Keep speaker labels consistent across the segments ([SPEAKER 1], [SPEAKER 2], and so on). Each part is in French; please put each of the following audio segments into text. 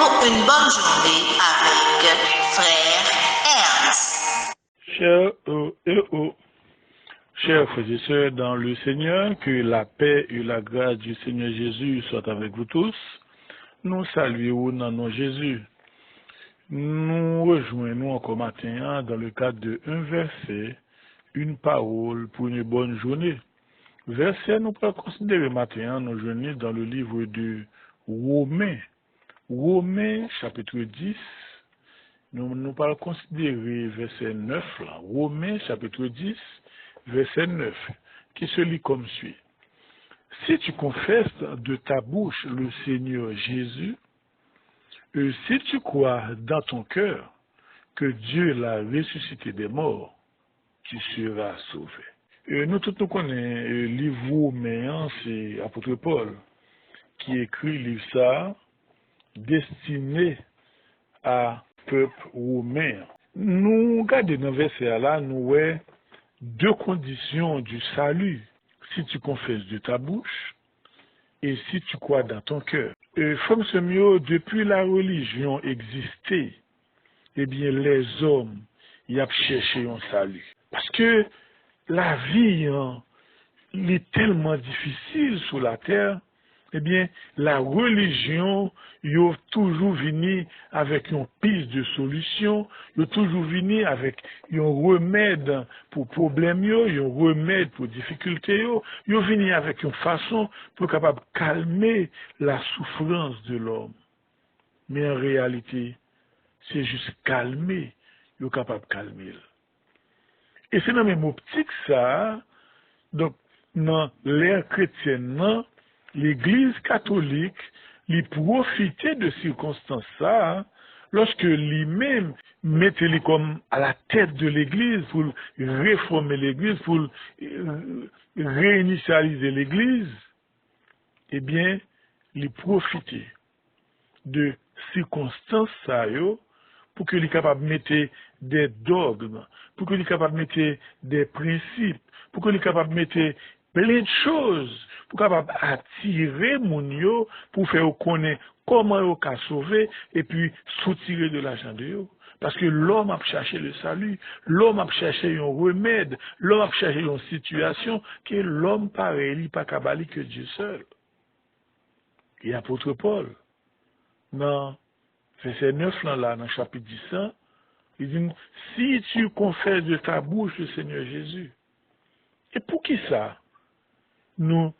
[SPEAKER 1] pour une bonne journée avec Frère Ernst.
[SPEAKER 2] Chers frères et sœurs dans le Seigneur, que la paix et la grâce du Seigneur Jésus soient avec vous tous. Nous saluons dans nom Jésus. Nous rejoignons encore matin dans le cadre de un verset, une parole pour une bonne journée. Verset, nous pourrons considérer matin nos journées dans le livre de Romains. Romains chapitre 10. Nous allons considérer verset 9 là. Romains chapitre 10, verset 9, qui se lit comme suit. Si tu confesses de ta bouche le Seigneur Jésus, et si tu crois dans ton cœur que Dieu l'a ressuscité des morts, tu seras sauvé. Nous tous nous connaissons le livre Romains, c'est l'apôtre Paul qui écrit le livre ça, destiné à peuple romain. Nous regardons dans le verset là, nous voyons deux conditions du salut. Si tu confesses de ta bouche et si tu crois dans ton cœur. Comme ce mieux, depuis la religion existait, eh bien les hommes y ont cherché un salut. Parce que la vie est tellement difficile sur la terre. Eh bien, la religion, il a toujours venu avec une piste de solution, il a toujours venu avec un remède pour problème, un remède pour difficulté, il a venu avec une façon pour capable calmer la souffrance de l'homme. Mais en réalité, c'est juste calmer, il est capable de calmer. Et c'est dans la même optique ça, donc, dans l'ère chrétienne, l'Église catholique, lui profitait de circonstances ça, lorsque lui-même mettait lui comme à la tête de l'Église pour réformer l'Église, pour réinitialiser l'Église, eh bien, lui profitait de circonstances ça, pour qu'il soit capable de mettre des dogmes, pour qu'il soit capable de mettre des principes, pour qu'il soit capable de mettre plein de choses, pour capable attirer mon yo, pour faire connaître comment yo ka sauver et puis soutirer de l'argent de yo. Parce que l'homme a cherché le salut, l'homme a cherché un remède, l'homme a cherché une situation que l'homme pareil, il pas kabali que Dieu seul. Et apôtre Paul, dans verset 9 là, dans le chapitre 10, il dit, si tu confesses de ta bouche le Seigneur Jésus, et pour qui ça? Nous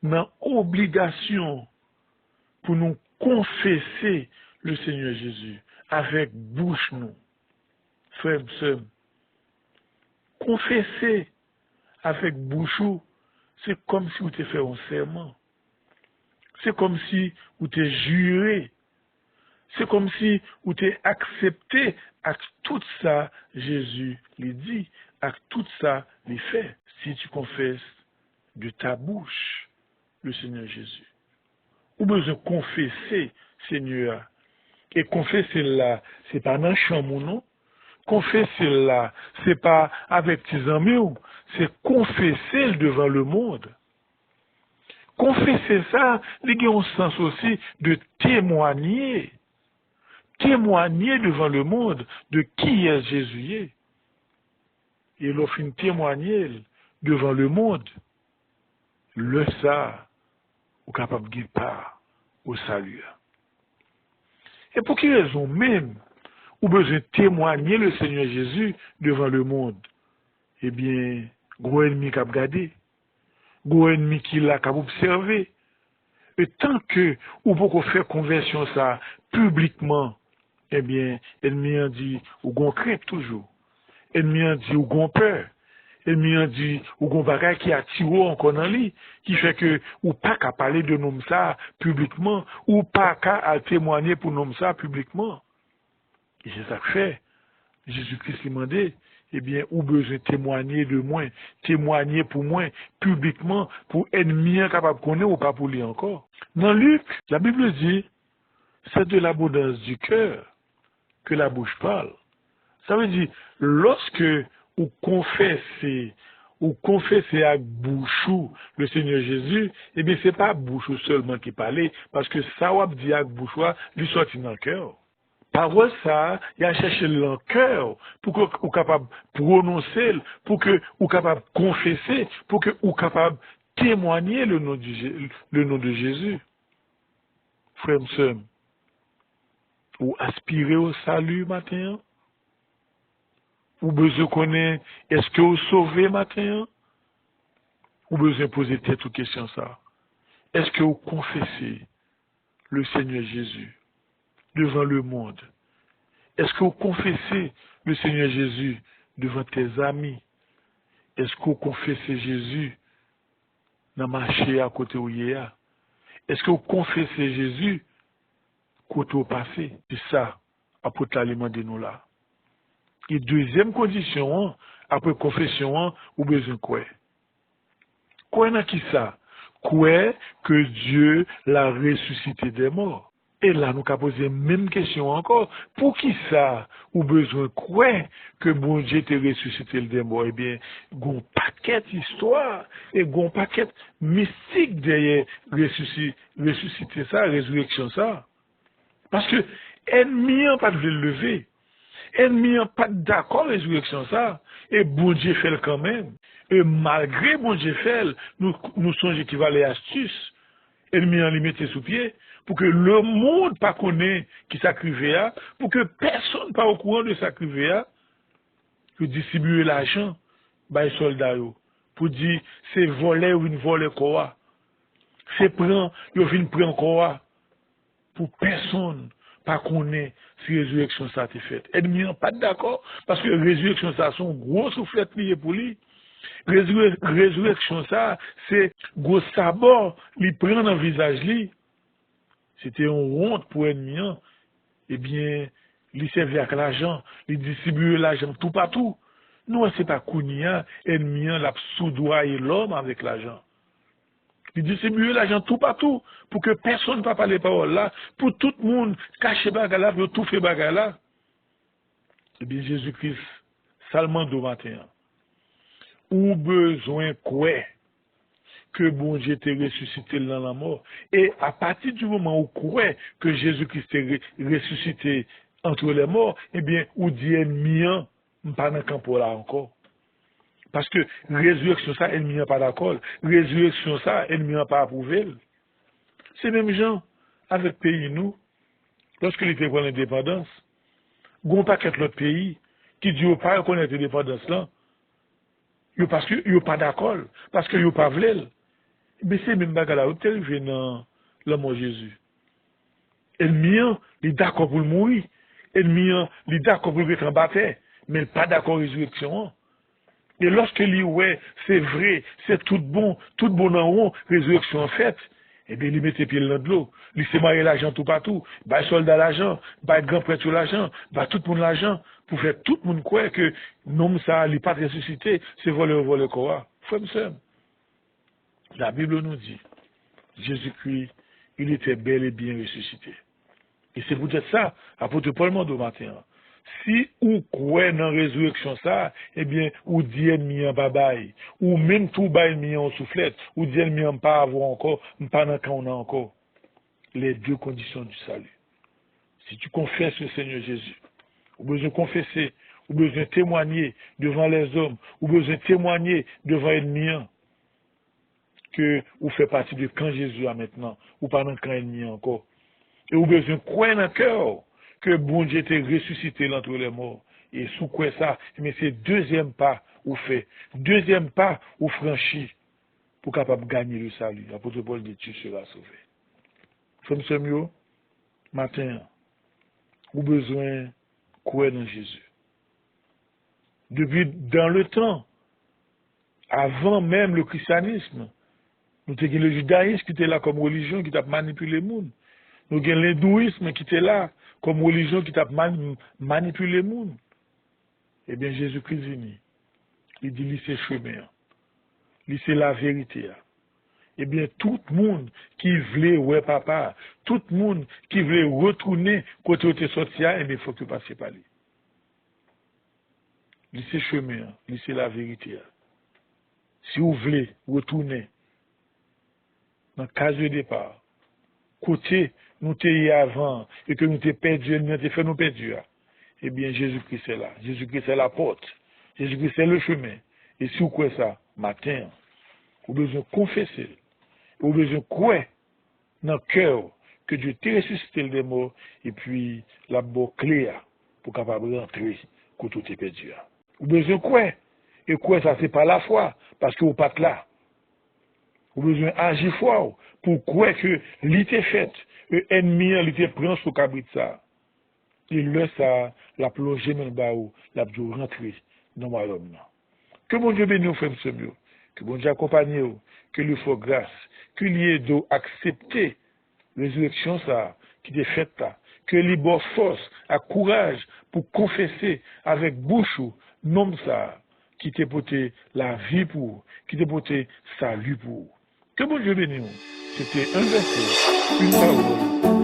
[SPEAKER 2] avons obligation pour nous confesser le Seigneur Jésus avec bouche nous. Frère, sœur, confesser avec bouche, c'est comme si vous t'avez fait un serment. C'est comme si vous t'avez juré. C'est comme si vous t'avez accepté à tout ça, Jésus lui dit, à tout ça, lui fait. Si tu confesses de ta bouche le Seigneur Jésus. Ou besoin de confesser, Seigneur. Et confesser là, c'est pas dans le chambre, non? Confesser là, c'est pas avec tes amis, c'est confesser devant le monde. Confesser ça, il y a un sens aussi de témoigner. Témoigner devant le monde de qui est Jésus. Et l'offre témoigner devant le monde. Le ça, ou capable de part au salut. Et pour quelle raison même, ou besoin de témoigner le Seigneur Jésus devant le monde? Eh bien, gros ennemi qui a regardé, gros ennemi qui l'a observé. Et tant que ou beaucoup faire conversion ça publiquement, eh bien, ennemi a dit, ou gon crainte toujours. Ennemi a dit, ou gon peur. Ennemi a dit, ou gon bagay qui a tiré encore dans lui, qui fait que, ou pas qu'à parler de nous ça publiquement, ou pas qu'à témoigner pour nous ça publiquement. Et c'est ça que fait. Jésus-Christ lui demandait, eh bien, ou besoin témoigner de moi, témoigner pour moi, publiquement, pour ennemi capable de connaître ou pas pour lui encore. Dans Luc, la Bible dit, c'est de l'abondance du cœur que la bouche parle. Ça veut dire, lorsque vous confessez, ou confesser avec bouchou le Seigneur Jésus, eh bien, c'est pas bouchou seulement qui parlait, parce que ça, ou dit avec bouchou, lui sorti dans le cœur. Parole ça, il a cherché dans le cœur pour que vous capable prononcer, pour que vous capable confesser, pour que vous capable témoigner le nom de Jésus. Frère, sœur, ou aspirer au salut matin, ou besoin connaître, est-ce que vous sauvez matin, ou besoin poser tête aux questions ça. Est-ce que vous confessez le Seigneur Jésus devant le monde? Est-ce que vous confessez le Seigneur Jésus devant tes amis? Est-ce que vous confessez Jésus dans le marché à côté où il y a? Est-ce que vous confessez Jésus côté au passé? C'est ça, apôtre l'aliment de nous là. Et deuxième condition, après confession, ou besoin quoi? Quoi n'a qui ça? Quoi que Dieu l'a ressuscité des morts? Et là, nous avons posé la même question encore. Pour qui ça, ou besoin quoi que bon Dieu t'ait ressuscité des morts? Eh bien, gon paquet d'histoire et gon paquet mystique derrière ressusciter ça, résurrection ça. Parce que ennemi n'a pas de le lever. Ennemi n'a pas d'accord avec la résurrection ça. Et bon Dieu fait le quand même. Et malgré bon Dieu fait, nous songeons qu'il va les astuces. Ennemi en limité sous pied. Pour que le monde pas connaît qui s'acrivait, pour que personne pas au courant de s'acrivait, que distribuer l'argent, by soldats, pour dire c'est voler ou une voler quoi. C'est prendre, il vient prendre quoi. Pour personne pas connaître si la résurrection ça a été faite. Ennemi n'est pas d'accord, parce que la résurrection ça son gros soufflette lié pour lui. Résurrection ça, c'est gros sabot, lui prend dans le visage lui. C'était une honte pour ennemi. Eh bien, il servait avec l'argent, il distribuait l'argent tout partout. Non, c'est pas Kounia, ennemi, l'a soudoyé l'homme avec l'argent. Il distribuait l'argent tout partout pour que personne ne parle les paroles là, pour tout le monde cacher bagala, pour tout faire bagala. Eh bien, Jésus-Christ, seulement de matin, ou besoin quoi que bon Dieu t'ait ressuscité dans la mort. Et à partir du moment où croit que Jésus-Christ t'ait ressuscité entre les morts, eh bien, ou dit ennemi, pas dans le camp là encore. Parce que résurrection ça, ennemi n'a pas d'accord. Résurrection ça, ennemi n'a pas approuvé. C'est même gens avec pays nous, lorsque les pays prennent l'indépendance, gon paquet l'autre pays qui dit pas reconnaître l'indépendance là, parce que yo pas d'accord, parce que yo pas veulent. Mais c'est même bagala où tel vient dans le mot Jésus. Ennemi, il est d'accord pour le mourir. Ennemi, il est d'accord pour le mettre en bataille, mais il n'est pas d'accord avec la résurrection. Et lorsque lui, ouais, c'est vrai, c'est tout bon en haut, résurrection en fait, eh bien, il met les pieds dans de l'eau. Il s'est marié l'argent tout partout, bah, soldat l'argent, bah, grand prêtre l'argent, bah, tout le monde l'argent, pour faire tout le monde croire que non, ça, il n'est pas ressuscité, c'est voler quoi. Frère, sœur. La Bible nous dit, Jésus-Christ, il était bel et bien ressuscité. Et c'est peut-être ça, apôtre Paul m'a dit au matin. Si ou croit dans la résurrection ça, eh bien, ou dit ennemi en babaye, ou même tout bas ennemi en soufflette, ou dit ennemi en pas avoir encore, pas dans quand on a encore. Les deux conditions du salut. Si tu confesses le Seigneur Jésus, ou besoin de confesser, ou besoin de témoigner devant les hommes, ou besoin de témoigner devant ennemi, que vous faites partie de quand Jésus a maintenant, ou pas dans quand ennemi encore. Et vous besoin de croire dans le cœur que bon Dieu était ressuscité entre les morts. Et sous quoi ça, mais c'est deuxième pas ou fait, deuxième pas ou franchi pour capable gagner le salut. L'apôtre Paul dit tu seras sauvé. Comme ce mieux, matin, vous besoin de croire dans Jésus. Depuis dans le temps, avant même le christianisme, nous avons le judaïsme qui était là comme religion qui t'a manipulé le monde. Nous avons l'hindouisme qui était là comme religion qui t'a manipulé le monde. Eh bien, Jésus-Christ est venu. Il dit, lui, c'est chemin. Lui, c'est la vérité. Eh bien, tout le monde qui voulait, ouais, papa, tout le monde qui voulait retourner côté où tu es sorti, eh bien, il faut que tu passes par lui. Lui, c'est chemin. Lui, c'est la vérité. si vous voulez retourner dans le cas de départ, côté nous t'ayons avant et que nous t'ayons perdu, nous t'ayons fait nous perdre, eh bien Jésus-Christ est là. Jésus-Christ est la porte. Jésus-Christ est le chemin. Et si vous croyez ça, matin, vous avez besoin de confesser. Vous avez besoin de croire dans le cœur que Dieu t'a ressuscité des morts et puis la bonne clé pour capable rentrer quand tout est perdu. Vous avez besoin de croire. Et quoi ça, c'est pas la foi, parce que vous n'êtes pas là. Vous avez besoin d'agir fort pour croire que l'ité fait, l'ennemi, l'ité prend sous cabrit ça. Et là, ça, la plongée même bas où, la dû rentrer dans le royaume. Que mon Dieu bénisse, frère, mieux. Que mon Dieu accompagne, que lui fasse grâce, que lui aide à accepter la résurrection ça, qui est faite là. Que lui bonne force, à courage pour confesser avec bouche, nom ça, qui t'a porté la vie pour, qui t'a porté salut pour. Que mon Dieu bénisse. C'était un verset, une parole.